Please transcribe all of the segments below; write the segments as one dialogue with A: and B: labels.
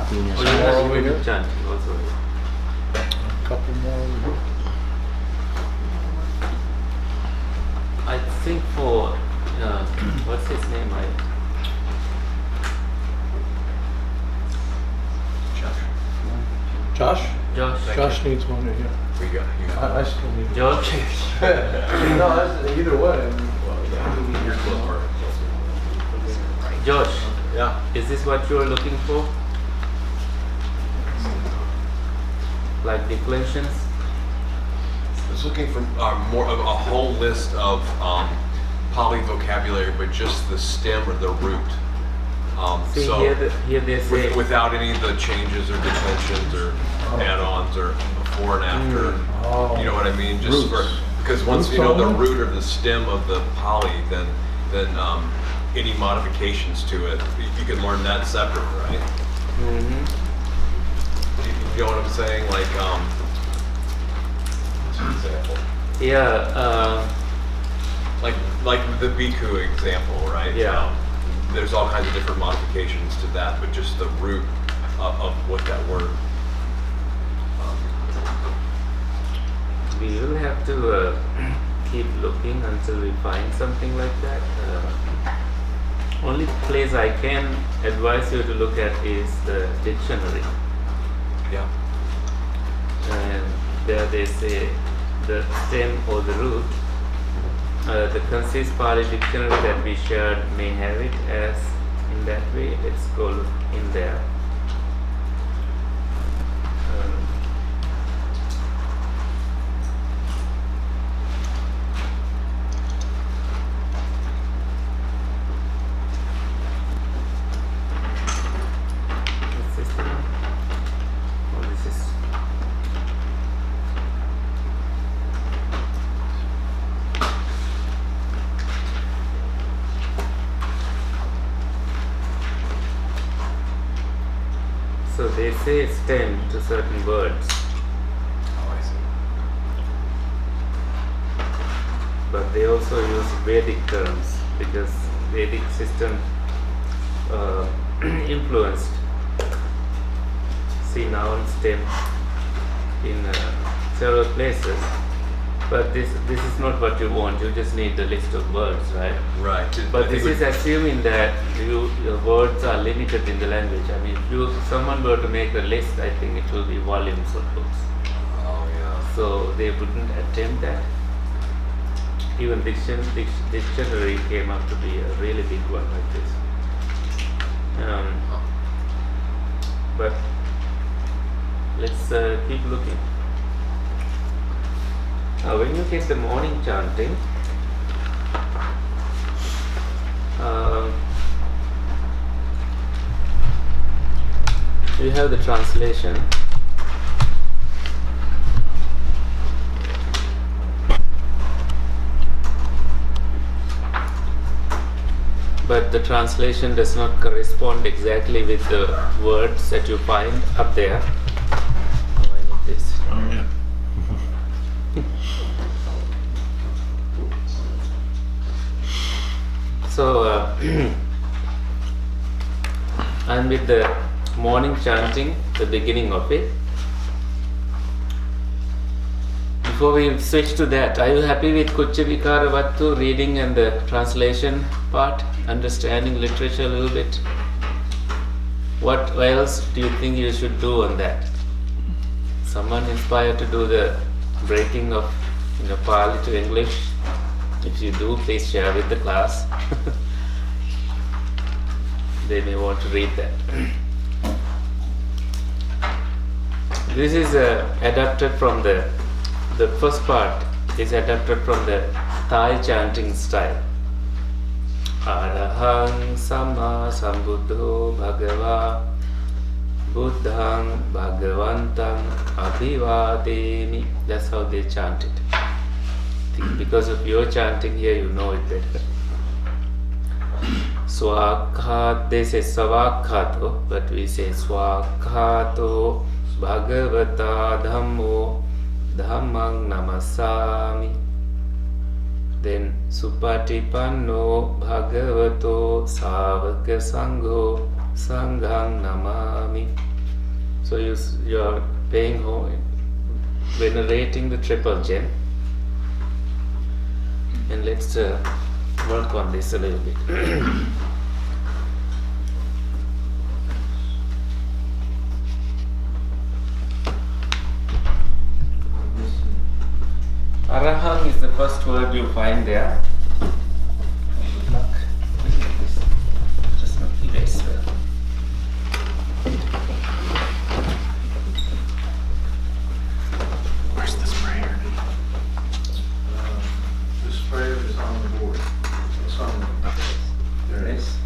A: copying
B: Oh,
A: yourself.
B: yeah,
C: over
B: you
C: here?
B: can chant also.
C: A couple more over here.
B: I think for what's his name?
C: Josh?
B: Josh.
C: Josh needs one right here.
D: We got
C: I still need
B: George.
C: No, that's either way. I mean,
D: Here's close part.
B: Josh,
D: Yeah.
B: is this what you are looking for? Like declensions?
D: I was looking for more of a whole list of poly vocabulary, but just the stem or the root.
B: See,
D: so
B: here they say
D: without any of the changes or declensions or add-ons or before and after.
C: Oh.
D: You know what I mean? Just
C: Roots.
D: because once
C: Roots
D: you know the
C: only?
D: root or the stem of the poly, then any modifications to it, you can learn that separate, right?
B: Mhm.
D: You know what I'm saying? Like, what's an example?
B: Yeah,
D: Like the Biku example, right?
B: Yeah.
D: There's all kinds of different modifications to that, but just the root of what that word.
B: we will have to keep looking until we find something like that. Only place I can advise you to look at is the dictionary.
D: Yeah.
B: And there they say the stem or the root. The Concise Pali dictionary that we shared may have it as in that way. Let's go look in there. This is the one. Oh, this is. So they say stem to certain words,
D: Oh, I see.
B: but they also use Vedic terms because Vedic system influenced see noun stem in several places. But this is not what you want. You just need the list of words, right?
D: Right.
B: But this is assuming that your words are limited in the language. I mean, if someone were to make a list, I think it will be volumes of books.
D: Oh yeah.
B: So they wouldn't attempt that. Even dictionary came up to be a really big one like this. But let's keep looking. When you get the morning chanting, you have the translation. But the translation does not correspond exactly with the words that you find up there. Oh, I need this.
C: Oh, yeah.
B: So, and with the morning chanting, the beginning of it. Before we switch to that, are you happy with Kucca Vikara Vattu reading and the translation part, understanding literature a little bit? What else do you think you should do on that? Someone inspired to do the breaking of Pali to English? If you do, please share with the class. They may want to read that. This is adapted from the first part is adapted from the Thai chanting style. Arahang Sama Sambuddho Bhagava Buddhang Bhagavantang Abhivademi. That's how they chant it. I think because of your chanting here, you know it better. Swakhat, they say Savakhato, but we say Swakhato Bhagavata Dhammo Dhammang Namasami. Then Supatipanno Bhagavato Savaka Sangho Sanghang Namami. So you are paying home, venerating the triple gem. And let's work on this a little bit. Arahang is the first word you find there. Good luck. Just not erase well.
D: Where's the sprayer?
C: The sprayer is on the board. It's on the, there it is.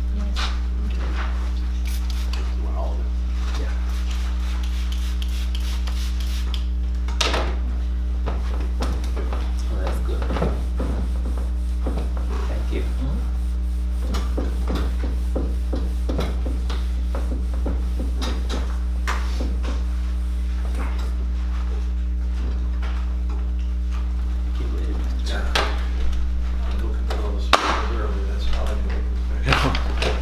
B: Oh, that's good. Thank you. Thank you very much.
C: I'm looking at all the sprayers earlier, that's how I knew it was there.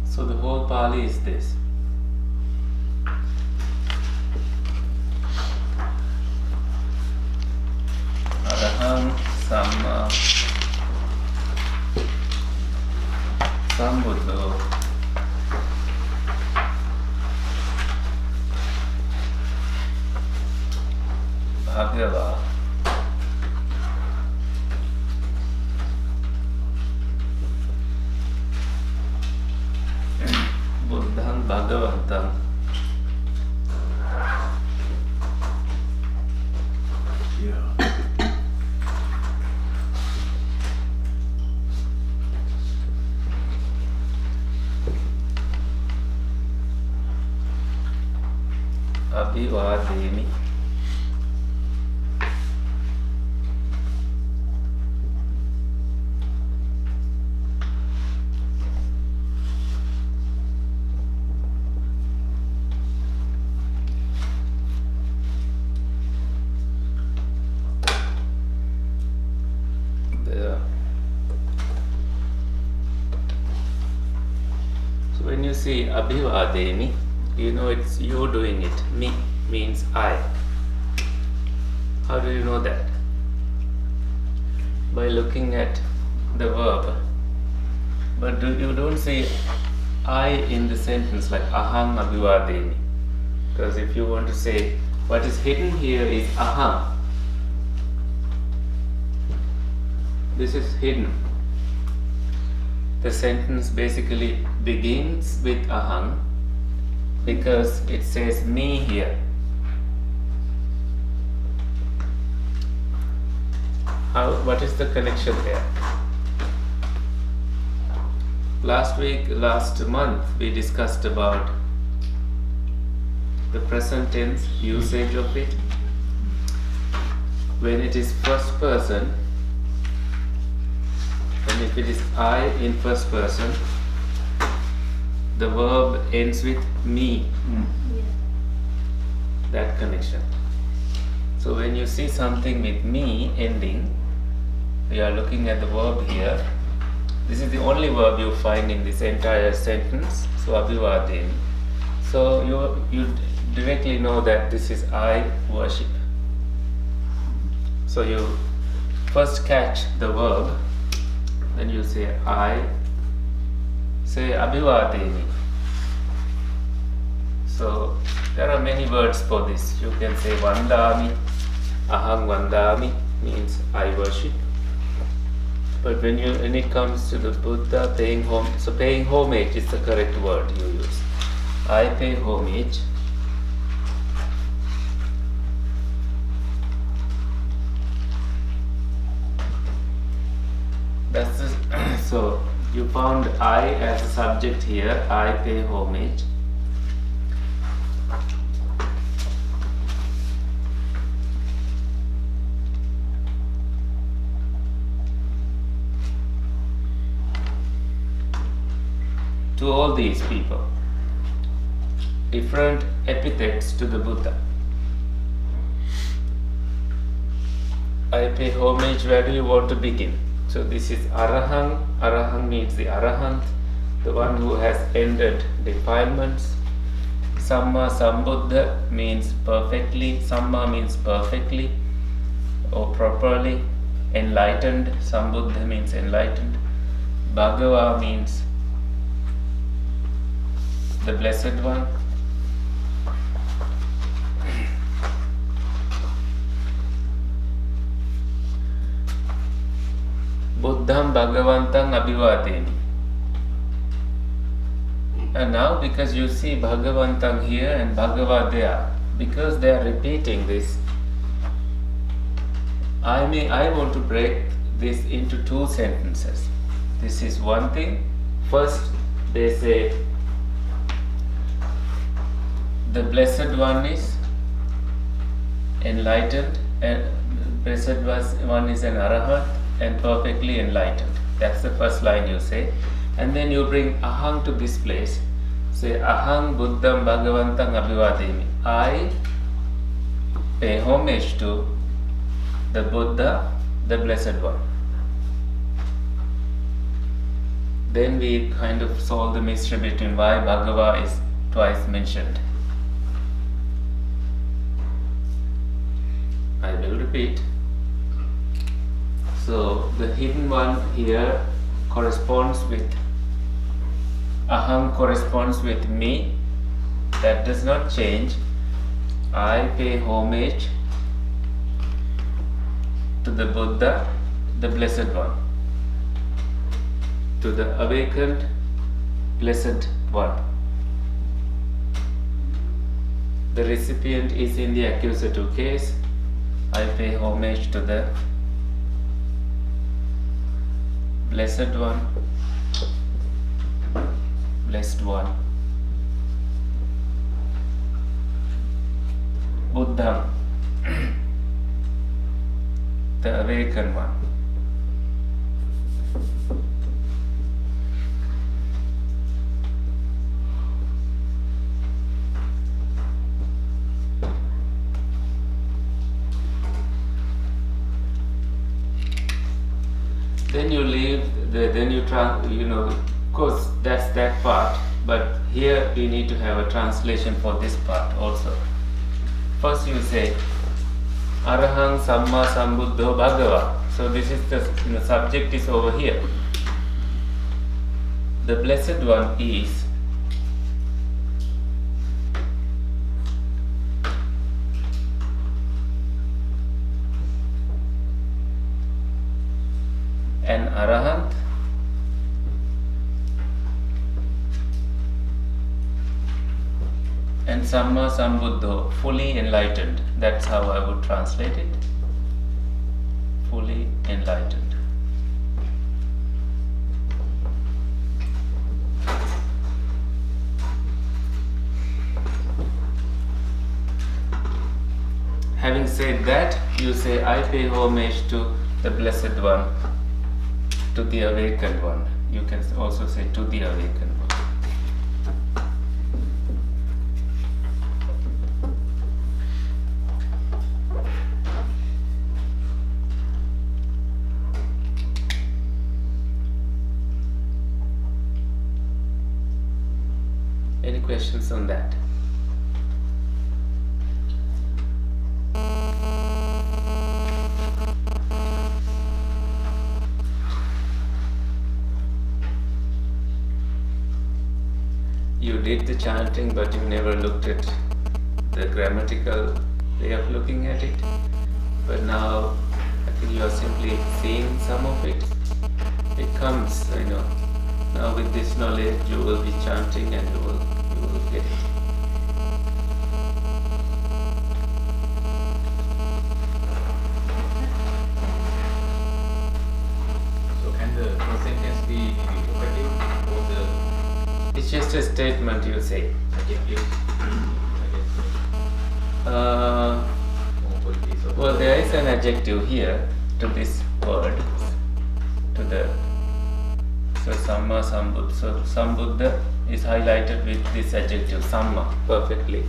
B: So the whole Pali is this. Arahang Samma Sambuddho Bhagava Buddhang Bhagavantam
C: Yeah.
B: Abhivademi. There. So when you see Abhivademi, you know it's you doing it. Me means I. How do you know that? By looking at the verb. But you don't say I in the sentence like aham abhivademi. Because if you want to say what is hidden here is aham. This is hidden. The sentence basically begins with aham because it says me here. What is the connection there? Last month we discussed about the present tense usage of it. When it is first person, and if it is I in first person, the verb ends with me. That connection. So when you see something with me ending, we are looking at the verb here. This is the only verb you find in this entire sentence. So abhivademi. So you directly know that this is I worship. So you first catch the verb, then you say I, say abhivademi. So there are many words for this. You can say vandami, aham vandami means I worship. But when it comes to the Buddha paying homage is the correct word you use. I pay homage. That's the, so you found I as a subject here. I pay homage. To all these people, different epithets to the Buddha. I pay homage, where do you want to begin? So this is Arahang. Arahang means the Arahant, the one who has ended defilements. Samma Sambuddha means perfectly. Samma means perfectly or properly. Enlightened. Sambuddha means enlightened. Bhagava means the Blessed One. Buddham Bhagavantam Abhivadeni. And now, because you see Bhagavantam here and Bhagava there, because they are repeating this, I want to break this into two sentences. This is one thing. First, they say the Blessed One is enlightened, and Blessed One is an Arahant and perfectly enlightened. That's the first line you say. And then you bring Ahang to this place. Say Ahang Buddham Bhagavantam Abhivademi. I pay homage to the Buddha, the Blessed One. Then we kind of solve the mystery between why Bhagava is twice mentioned. I will repeat. So the hidden one here corresponds with Aham, corresponds with me. That does not change. I pay homage to the Buddha, the Blessed One, to the awakened Blessed One. The recipient is in the accusative case. I pay homage to the Blessed One, Blessed One. Buddha, the awakened one. Then you leave, then you of course that's that part, but here we need to have a translation for this part also. First you say Arahang Samma Sambuddho Bhagava. So this is the subject is over here. The Blessed One is an Arahant and Samma Sambuddho, fully enlightened. That's how I would translate it. Fully enlightened. Having said that, you say, I pay homage to the Blessed One, to the awakened one. You can also say to the awakened one. Any questions on that? You did the chanting, but you never looked at the grammatical way of looking at it. But now I think you are simply seeing some of it. It comes, Now with this knowledge, you will be chanting and you will get it.
A: So can the sentence be vocative or the
B: It's just a statement you say.
A: adjective?
B: Well, there is an adjective here to this word, to the so Samma Sambuddha. So Sambuddha is highlighted with this adjective Samma, perfectly.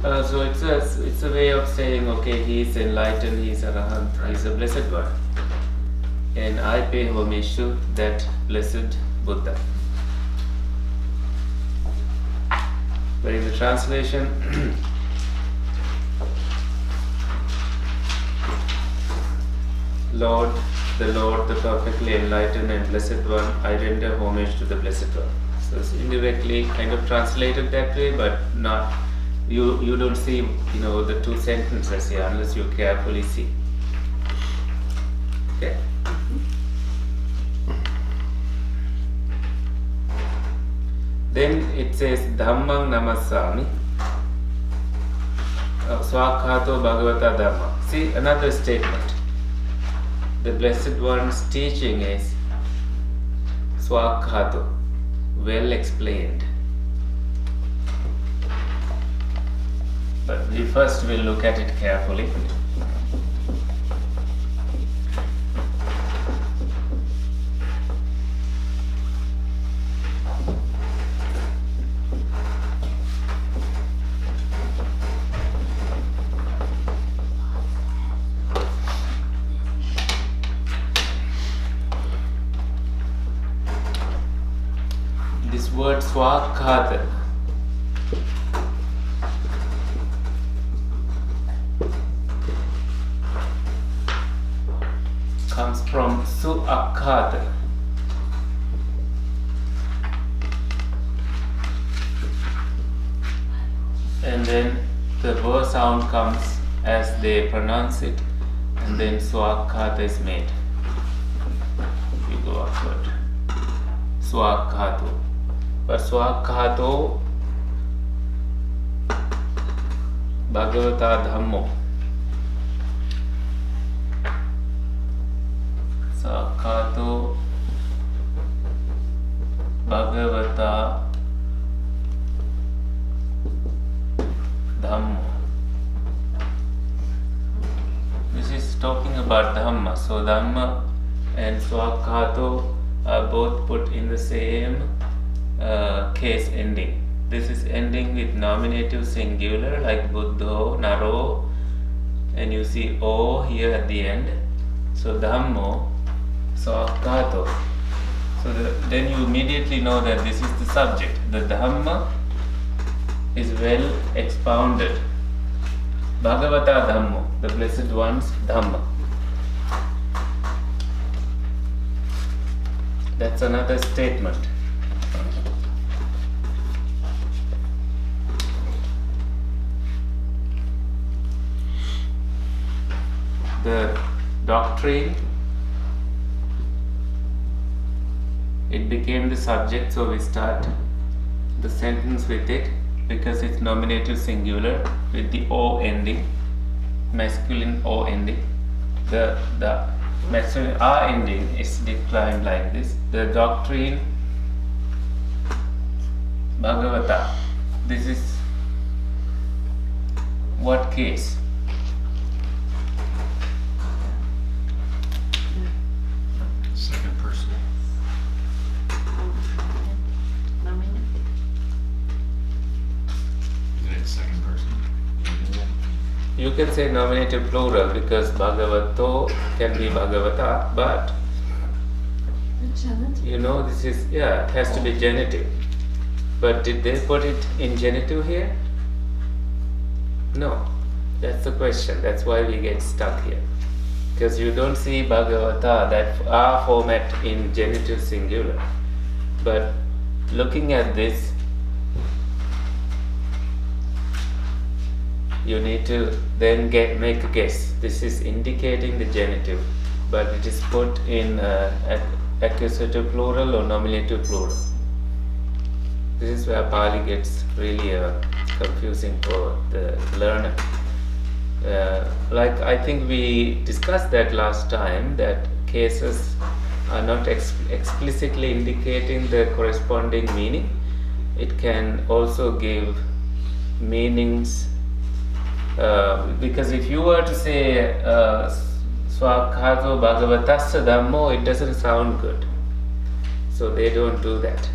B: So it's a way of saying, okay, he is enlightened, he is arahant, he is a blessed one, and I pay homage to that blessed Buddha. But in the translation, Lord, the perfectly enlightened and blessed one, I render homage to the blessed one. So it's indirectly kind of translated that way, but not. You don't see, the two sentences here unless you carefully see. Okay. Then it says Dhammang Namassami. Swakhato Bhagavata Dhamma. See, another statement. The Blessed One's teaching is Swakhato, well explained. But we first will look at it carefully. This word Swakhata comes from Suakhata. And then the V sound comes as they pronounce it, and then Swakhata is made. You go upward. Swakhato. But Swakhato Bhagavata Dhammo. Swakhato Bhagavata Dhammo. This is talking about Dhamma. So Dhamma and Swakhato are both put in the same case ending. This is ending with nominative singular like Buddho, Naro, and you see O here at the end. So Dhammo, Swakhato. So then you immediately know that this is the subject. The Dhamma is well expounded. Bhagavata Dhammo, the Blessed One's Dhamma. That's another statement. The doctrine, it became the subject, so we start the sentence with it because it's nominative singular with the O ending, masculine O ending. The masculine R ending is declined like this. The doctrine Bhagavata. This is what case?
C: Second person. Isn't it second person?
B: You can say nominative plural because Bhagavato can be Bhagavata, but this is, it has to be genitive. But did they put it in genitive here? No. That's the question. That's why we get stuck here. Because you don't see Bhagavata, that R format in genitive singular. But looking at this, you need to then make a guess. This is indicating the genitive, but it is put in accusative plural or nominative plural. This is where Pali gets really confusing for the learner. Like I think we discussed that last time, that cases are not explicitly indicating the corresponding meaning. It can also give meanings. Because if you were to say Swakhato Bhagavatasya Dhammo, it doesn't sound good. So they don't do that.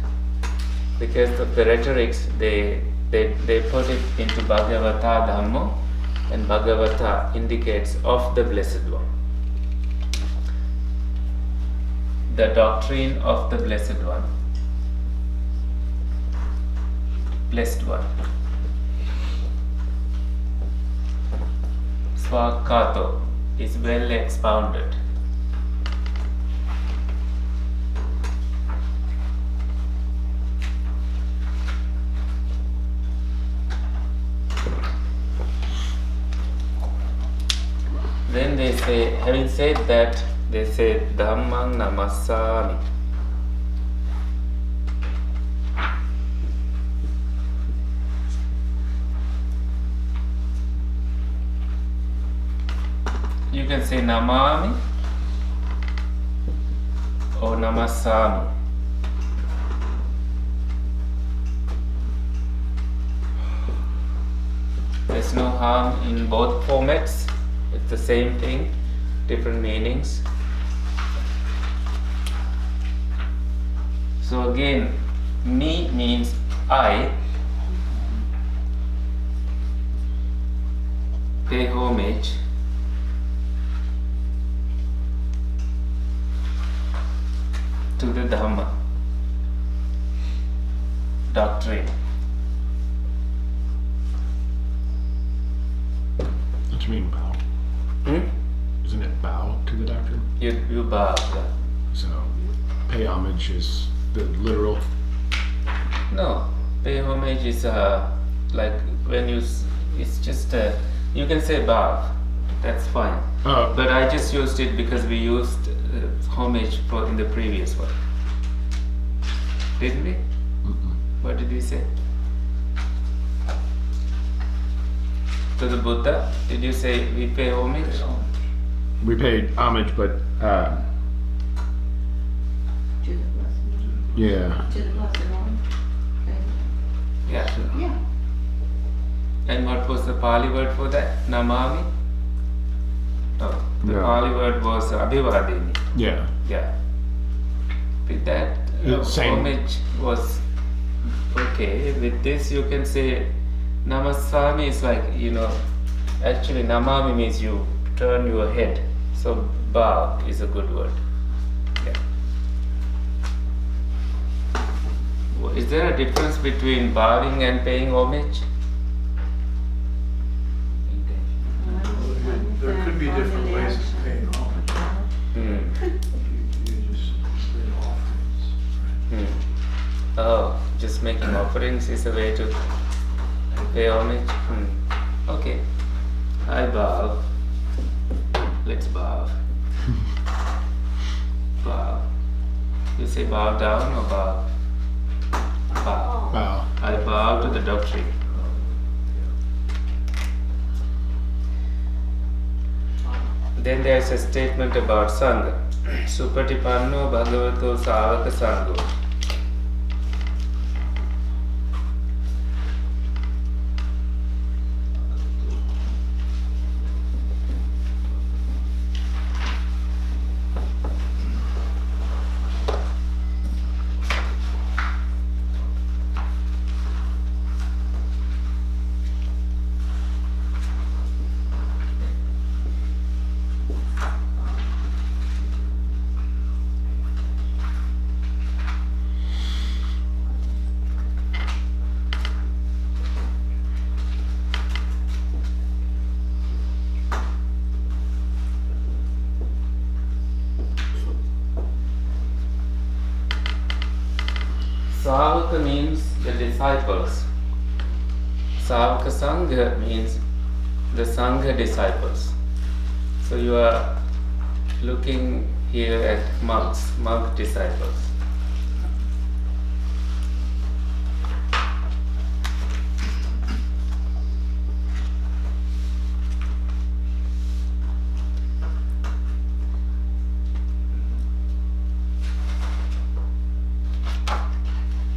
B: Because of the rhetorics, they they put it into Bhagavata Dhammo, and Bhagavata indicates of the Blessed One. The doctrine of the Blessed One. Blessed One. Swakato is well expounded. Then they say, having said that, they say Dhammang Namassami. You can say Namami or Namassami. There's no harm in both formats. It's the same thing, different meanings. So again, me means I. Pay homage. To the Dhamma doctrine.
E: What do you mean bow? Isn't it bow to the doctrine?
B: You bow. Yeah.
E: So pay homage is the literal.
B: No, pay homage is like when it's just you can say bow. That's fine.
E: Oh,
B: But I just used it because we used homage for in the previous one. Didn't we? What did we say? To the Buddha? Did you say we pay homage?
E: we paid homage, but
F: To the blessed,
E: yeah.
F: to the blessed one.
B: Yeah.
F: Yeah.
B: And what was the Pali word for that? Namami? No. The
E: No.
B: Pali word was Abhivadini.
E: Yeah.
B: Yeah. With that,
E: Same.
B: homage was okay. With this, you can say Namasami is like, actually, Namami means you turn your head. So, bow is a good word. Yeah. Is there a difference between bowing and paying homage?
C: There could be different ways of paying homage. You just bring offerings, right?
B: Oh, just making offerings is a way to pay homage? Okay. I bow. Let's bow. Bow. You say bow down or bow? Bow.
E: Bow.
B: I bow to the doctrine. Then there is a statement about Sangha. Supatipanno Bhagavato Savaka Sangho. Savaka means the disciples. Savaka Sangha means the Sangha disciples. So you are looking here at monks, monk disciples.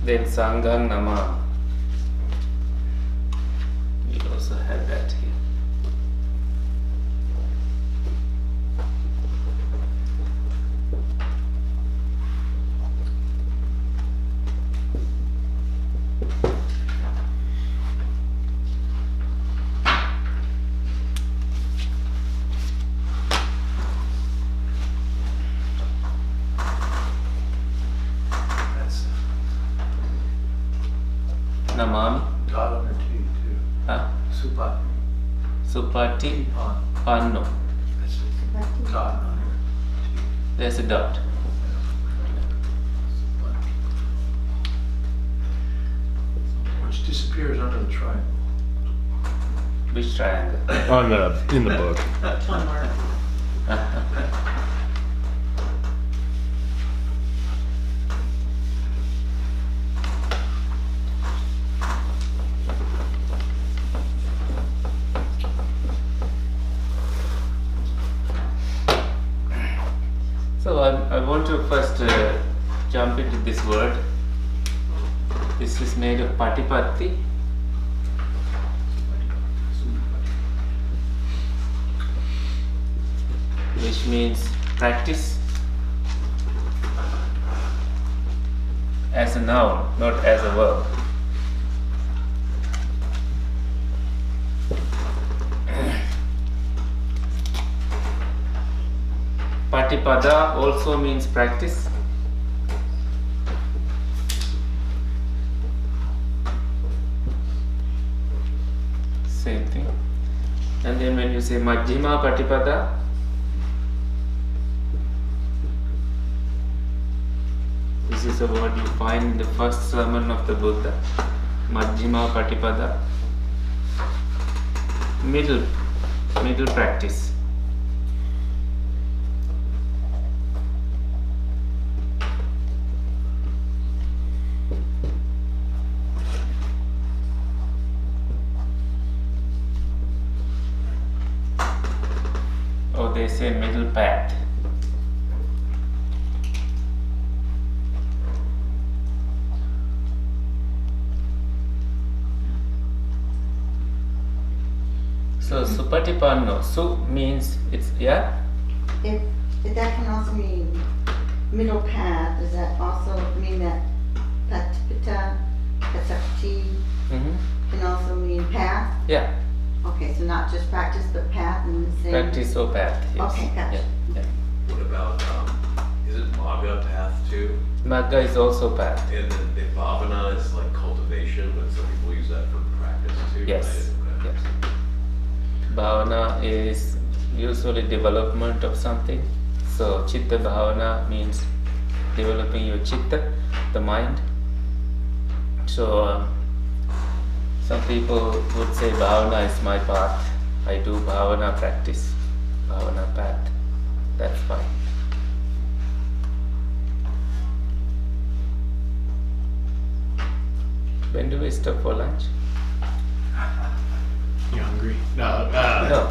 B: Then Sanghang Nama. We also have that here. Namami.
C: Dot under T too.
B: Huh?
C: Supat.
B: Supati
C: On.
B: Panno.
C: That's it. Dot under T.
B: There's a dot.
C: Which disappears under the triangle.
B: Which triangle?
E: In the book.
C: Ton mark.
B: So I want to first jump into this word. This is made of patipatti. Which means practice as a noun, not as a verb. Patipada also means practice. Same thing. And then when you say Majjhima Patipada, this is a word you find in the first sermon of the Buddha. Majjhima Patipada. Middle practice. Or they say middle path. So supatipanno, su means it's yeah.
F: If that can also mean middle path, does that also mean that patipita, patipati can also mean path?
B: Yeah,
F: Okay, so not just practice, but path in the same.
B: practice or path. Yes.
F: Okay, gotcha.
B: Yeah, yeah.
D: What about, is it Magga path too?
B: Magga is also path.
D: And then the Bhavana is like cultivation, but some people use that for practice too.
B: Yes.
D: right?
B: Yes. Bhavana is usually development of something. So chitta bhavana means developing your chitta, the mind. So some people would say bhavana is my path. I do bhavana practice, bhavana path. That's fine. When do we stop for lunch?
E: You hungry? No.
B: No.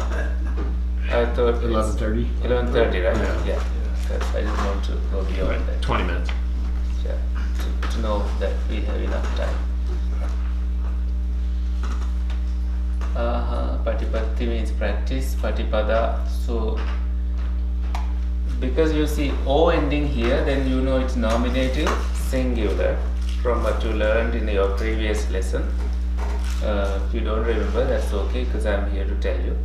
B: I thought it's
E: 11:30.
B: 11:30, right?
E: Yeah.
B: Yeah. Because I didn't want to go beyond that.
E: 20 minutes.
B: Yeah. To know that we have enough time. Patipatti means practice. Patipada. So because you see O ending here, then you know it's nominative, singular, from what you learned in your previous lesson. If you don't remember, that's okay, because I'm here to tell you.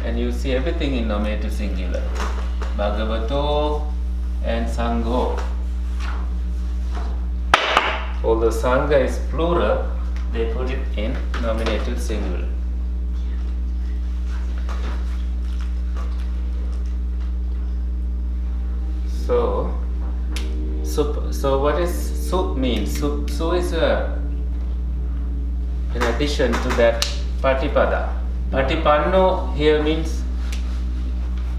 B: And you see everything in nominative singular. Bhagavato and Sangho. Although Sangha is plural, they put it in nominative singular. So what is su means? Su is in addition to that patipada. Patipanno here means,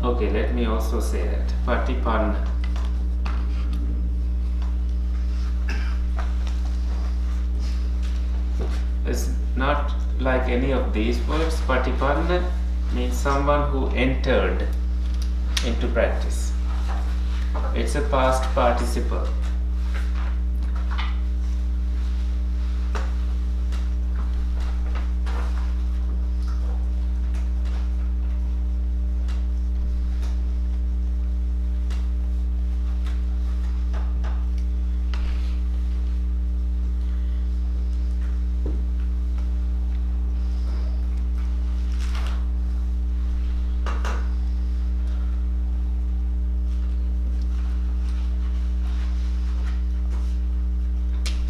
B: okay, let me also say that. Patipanna. It's not like any of these words. Patipanna means someone who entered into practice. It's a past participle.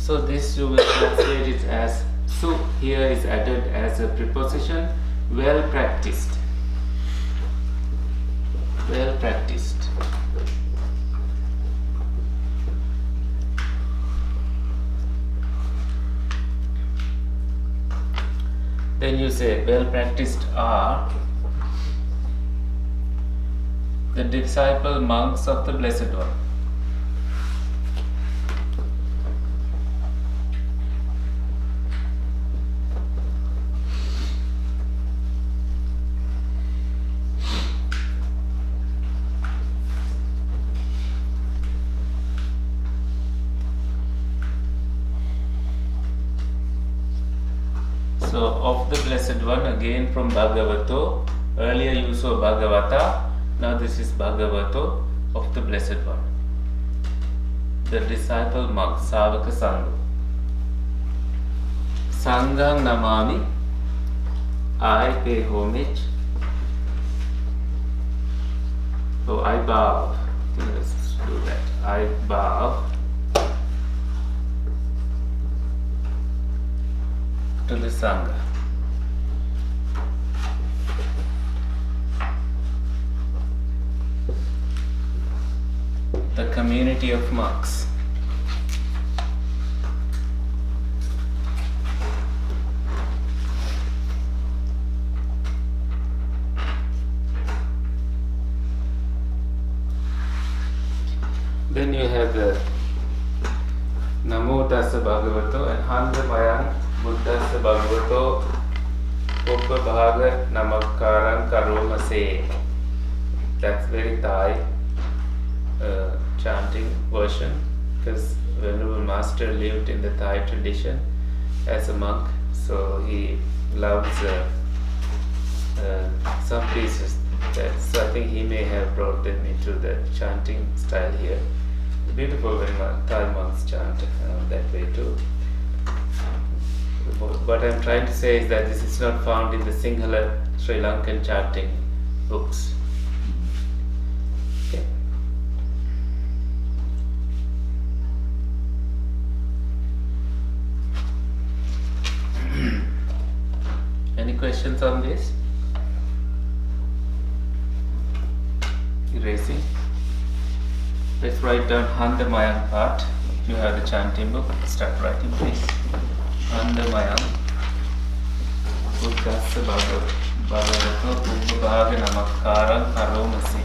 B: So this you will translate it as su here is added as a preposition, well practiced. Well practiced. Then you say well practiced are the disciple monks of the Blessed One. So of the Blessed One, again from Bhagavato. Earlier you saw Bhagavata, now this is Bhagavato of the Blessed One. The disciple monk, Savaka Sangha. Sangham Namami, I pay homage. So I bow. Let's do that. I bow to the Sangha. The community of monks. Then you have the Namo Tassa Bhagavato and Handamayan Buddhassa Bhagavato Uppabhaga Namakkaram Karoma Se. That's very Thai chanting version, because Venerable Master lived in the Thai tradition as a monk, so he loves some pieces. So I think he may have brought them into the chanting style here. It's beautiful when Thai monks chant that way too. What I'm trying to say is that this is not found in the Sinhala Sri Lankan chanting books. Okay. Any questions on this? Erasing. Let's write down Handamayan part. If you have the chanting book, start writing please. Handamayan Buddhassa Bhagavato Uppabhaga Namakkaram Karomasi.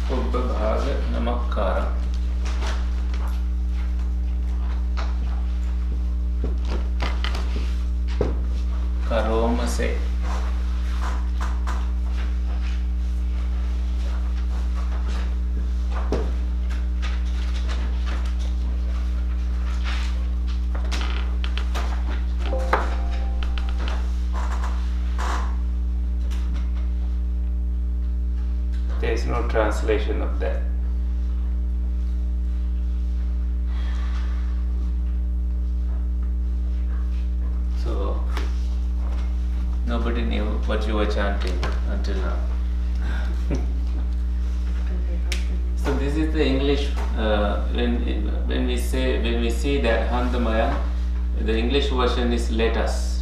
B: Uppabhaga Namakkaram. Karomase. There is no translation of that. So nobody knew what you were chanting until now. So this is the English. When we see that Handamaya, the English version is "let us."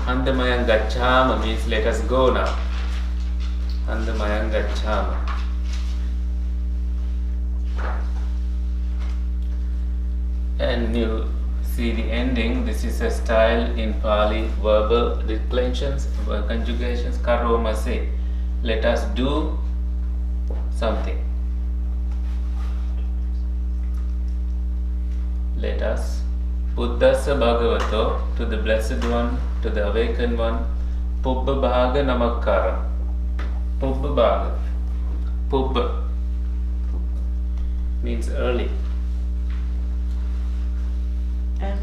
B: Handamayan Gacchama means let us go now. Handamayan Gacchama. And you see the ending. This is a style in Pali, verbal declensions, conjugations. Karomase. Let us do something. Let us. Buddhassa Bhagavato, to the Blessed One, to the Awakened One, Pubbha Bhaga Namakkara. Pubbha Bhaga. Pubbha means early.
F: And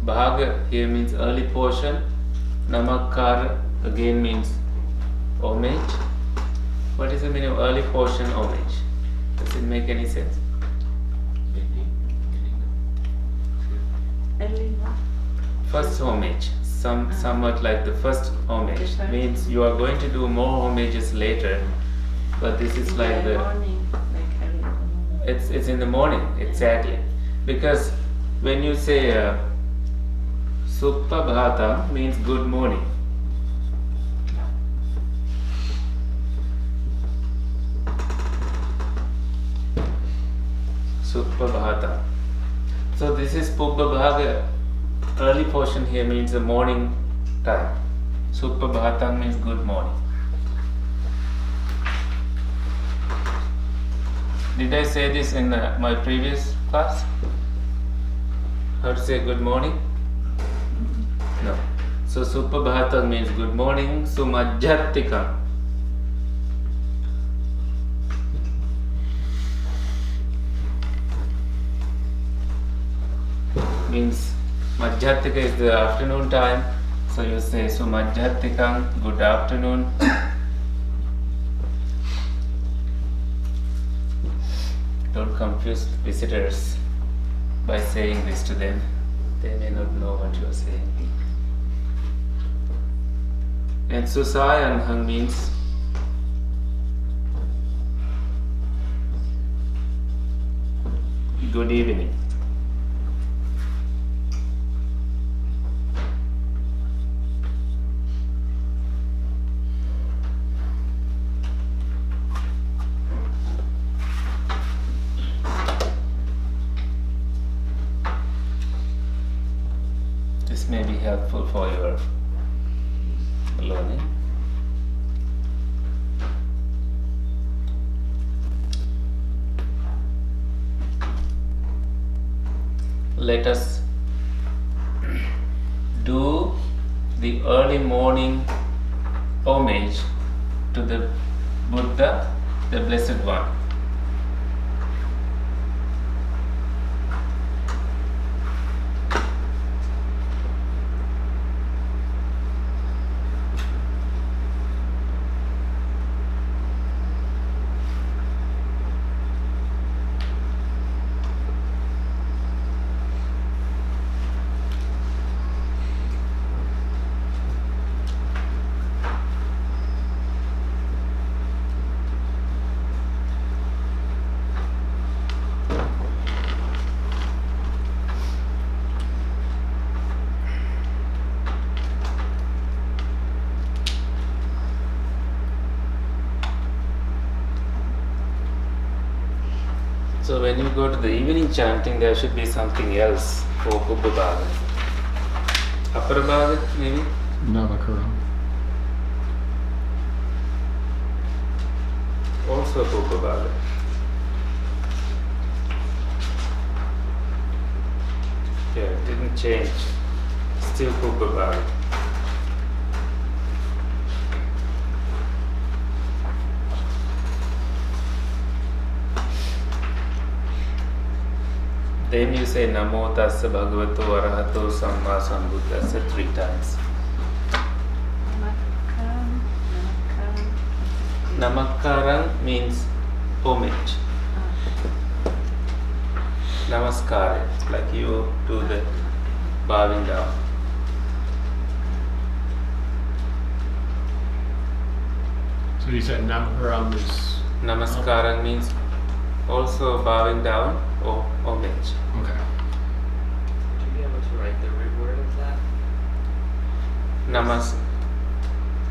B: Bhaga here means early portion. Namakkara again means homage. What is the meaning of early portion homage? Does it make any sense?
F: early what?
B: First homage, somewhat like the first homage,
F: Different.
B: means you are going to do more homages later, but this is like
F: In the
B: the
F: morning, like early in the morning.
B: it's in the morning exactly, because when you say Suprabhatam means good morning. Suprabhatam. So this is Pubbha Bhaga. Early portion here means the morning time. Suprabhatam means good morning. Did I say this in my previous class? How to say good morning? No. So Suprabhatam means good morning. Sumajjatika means Majjatika is the afternoon time. So you say Sumajjatikam, good afternoon. Don't confuse visitors by saying this to them. They may not know what you are saying. And Susayanhang means good evening. This may be helpful for your learning. Let us do the early morning homage to the Buddha, the Blessed One. So when you go to the evening chanting, there should be something else for Pubbha Bhaga. Appara Bhaga, maybe?
E: Navakara.
B: Also Pubbha Bhaga. Yeah, it didn't change. Still Pubbha Bhaga. Then you say Namo Tassa Bhagavato Arahato Samma Sambuddhassa 3 times.
F: Namaskaram, namaskaram.
B: Namakkaram means homage. Namaskar, like you do the bowing down.
E: So you said Navakaram is
B: Namaskaram means also bowing down or homage.
E: okay.
G: Would you be able to write the root word of that?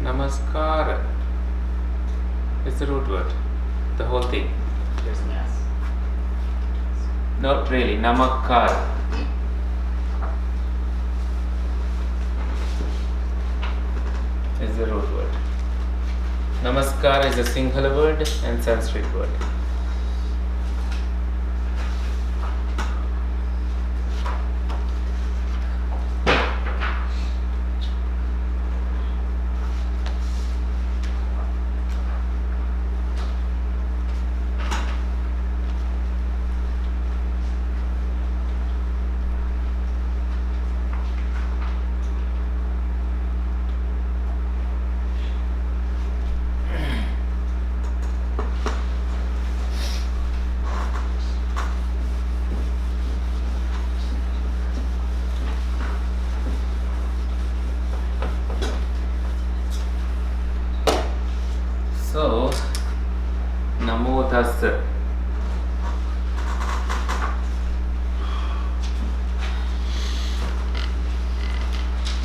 B: Namaskara is the root word. The whole thing.
G: There's an S.
B: Not really. Namakkar. Is the root word. Namaskar is a Sinhala word and Sanskrit word. So, Namo Tassa.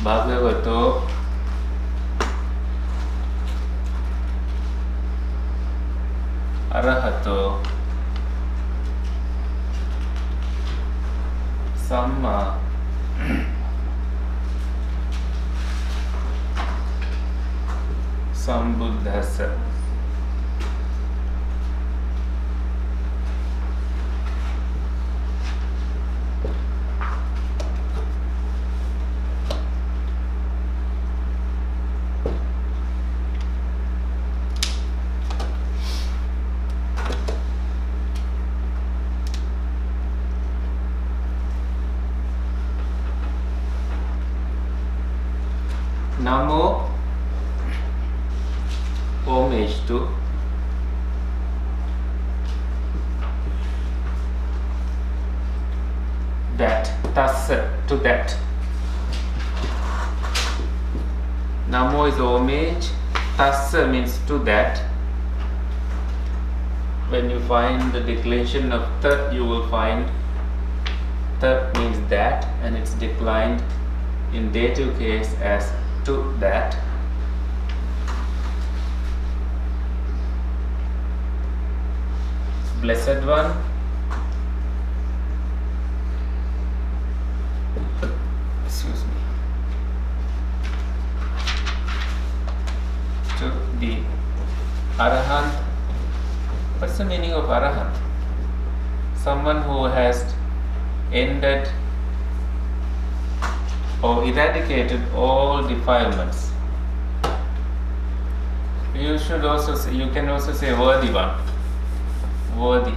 B: Bhagavato Arahato Samma Sambuddhassa. Namo, homage to that, tassa, to that. Namo is homage, tassa means to that. When you find the declension of ta, you will find ta means that, and it's declined in dative case as to that. Blessed One, excuse me, to the Arahant. What's the meaning of Arahant? Someone who has ended or eradicated all defilements. You should also say, you can also say worthy one. Worthy.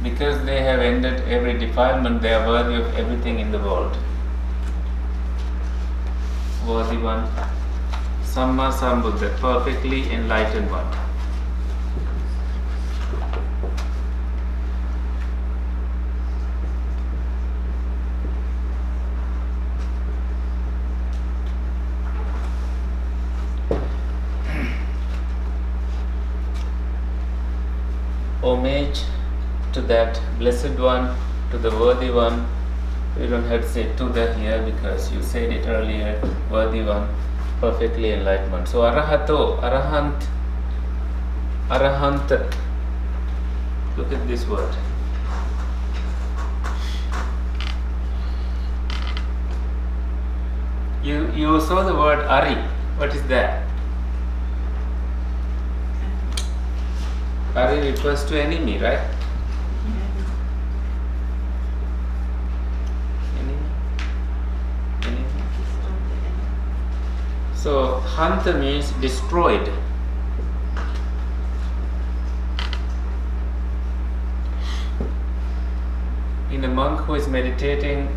B: Because they have ended every defilement, they are worthy of everything in the world. Worthy one. Samma Sambuddha, perfectly enlightened one. Homage to that blessed one, to the worthy one. You don't have to say to the here because you said it earlier, worthy one, perfectly enlightened one. So Arahato, Arahant, Arahant. Look at this word. You saw the word Ari. What is that? Ari refers to enemy, right? Enemy. So Hanta means destroyed. In a monk who is meditating,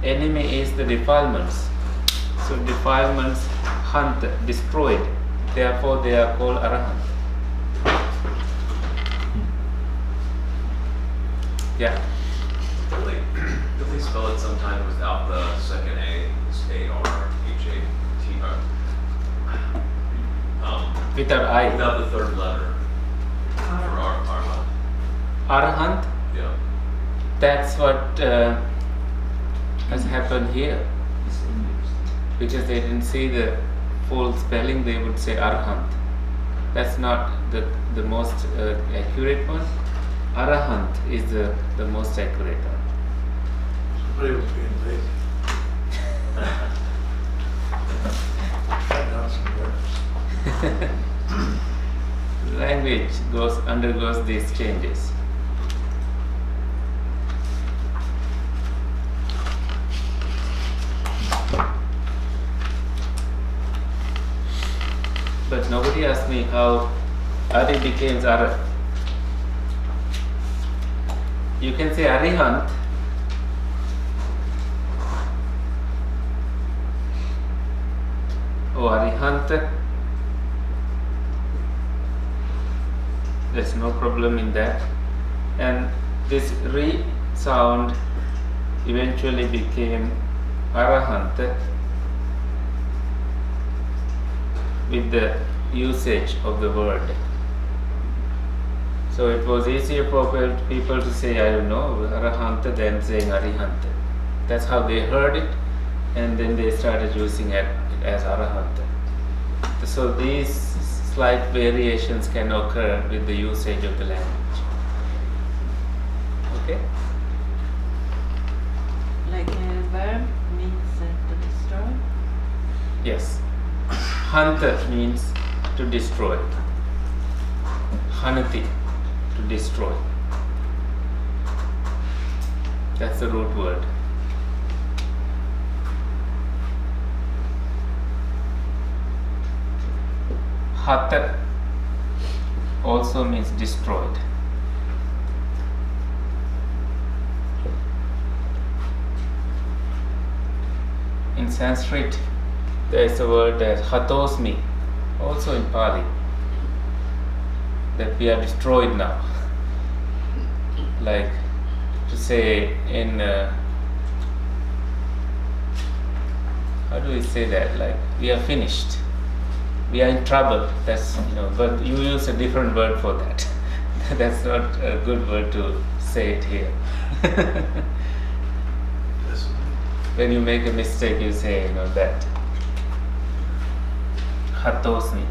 B: enemy is the defilements. So defilements Hanta, destroyed. Therefore they are called Arahant. Yeah.
D: Don't they spell it sometimes without the second A? It's A-R-H-A-T-R.
B: Without I.
D: Without the third letter. For Arahant.
B: Arahant.
D: Yeah.
B: That's what has happened here. Because they didn't say the full spelling, they would say Arahant. That's not the most accurate one. Arahant is the most accurate one.
C: Somebody was being lazy.
B: Language undergoes these changes. But nobody asked me how Ari became Ara. You can say Arihant. Oh, Arihant. There's no problem in that. And this re sound eventually became Arahant with the usage of the word. So it was easier for people to say, I don't know, Arahant than saying Arihant. That's how they heard it, and then they started using it as Arahant. So these slight variations can occur with the usage of the language. Okay?
H: Like a verb means to destroy.
B: Yes. Hanta means to destroy. Hanati, to destroy. That's the root word. Hata also means destroyed. In Sanskrit, there is a word as hatosmi, also in Pali, that we are destroyed now. Like to say in, how do we say that? Like we are finished. We are in trouble. That's, but you use a different word for that. That's not a good word to say it here.
C: Yes.
B: When you make a mistake, you say, that. Hatosmi.